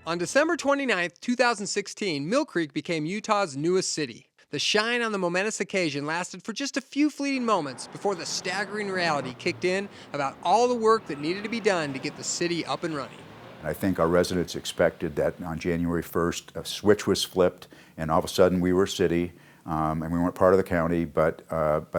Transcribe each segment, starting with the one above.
On December 29th, 2016, Millcreek became Utah's newest city. The shine on the momentous occasion lasted for just a few fleeting moments before the staggering reality kicked in about all the work that needed to be done to get the city up and running. I think our residents expected that on January 1st, a switch was flipped, and all of a sudden we were a city, and we weren't part of the county, but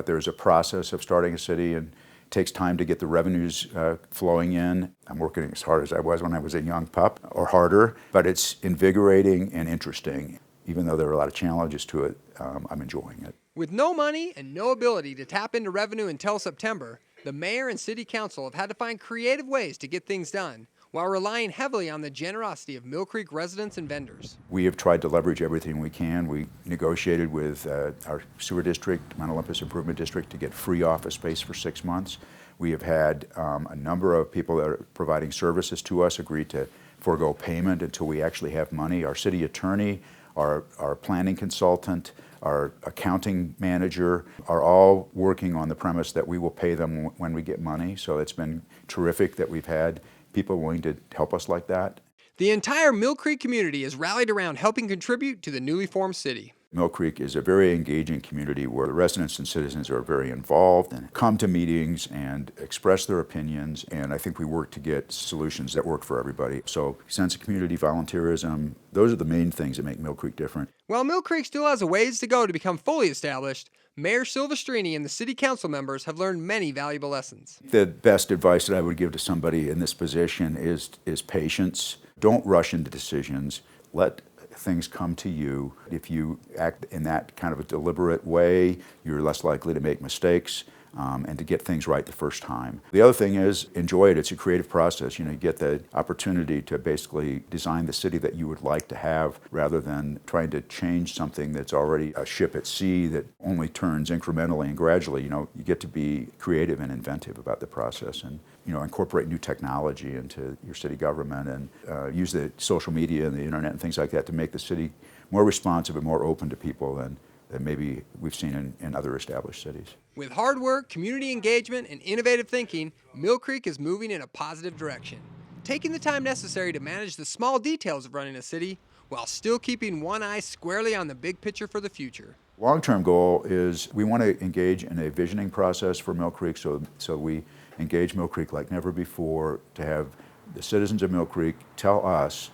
there's a process of starting a city, and it takes time to get the revenues flowing in. I'm working as hard as I was when I was a young pup, or harder, but it's invigorating and interesting. Even though there are a lot of challenges to it, I'm enjoying it. With no money and no ability to tap into revenue until September, the mayor and city council have had to find creative ways to get things done, while relying heavily on the generosity of Millcreek residents and vendors. We have tried to leverage everything we can. We negotiated with our sewer district, Mount Olympus Improvement District, to get free office space for 6 months. We have had a number of people that are providing services to us agree to forego payment until we actually have money. Our city attorney, our planning consultant, our accounting manager are all working on the premise that we will pay them when we get money. So it's been terrific that we've had people willing to help us like that. The entire Millcreek community is rallied around helping contribute to the newly formed city. Millcreek is a very engaging community where the residents and citizens are very involved and come to meetings and express their opinions, and I think we work to get solutions that work for everybody. So sense of community, volunteerism, those are the main things that make Millcreek different. While Millcreek still has a ways to go to become fully established, Mayor Silvestrini and the city council members have learned many valuable lessons. The best advice that I would give to somebody in this position is patience. Don't rush into decisions. Let things come to you. If you act in that kind of a deliberate way, you're less likely to make mistakes and to get things right the first time. The other thing is enjoy it. It's a creative process. You get the opportunity to basically design the city that you would like to have rather than trying to change something that's already a ship at sea that only turns incrementally and gradually. You get to be creative and inventive about the process and incorporate new technology into your city government and use the social media and the internet and things like that to make the city more responsive and more open to people than maybe we've seen in other established cities. With hard work, community engagement, and innovative thinking, Millcreek is moving in a positive direction, taking the time necessary to manage the small details of running a city while still keeping one eye squarely on the big picture for the future. Long-term goal is we want to engage in a visioning process for Millcreek, so we engage Millcreek like never before to have the citizens of Millcreek tell us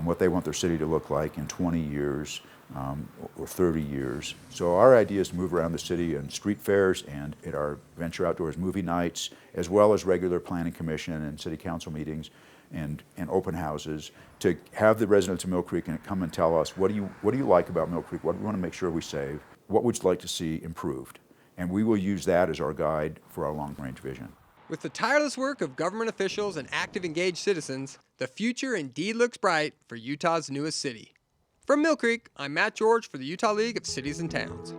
what they want their city to look like in 20 years or 30 years. So our idea is to move around the city in street fairs and at our Venture Outdoors movie nights, as well as regular planning commission and city council meetings and open houses, to have the residents of Millcreek and come and tell us, what do you like about Millcreek? What do we want to make sure we save? What would you like to see improved? And we will use that as our guide for our long-range vision. With the tireless work of government officials and active, engaged citizens, the future indeed looks bright for Utah's newest city. From Millcreek, I'm Matt George for the Utah League of Cities and Towns.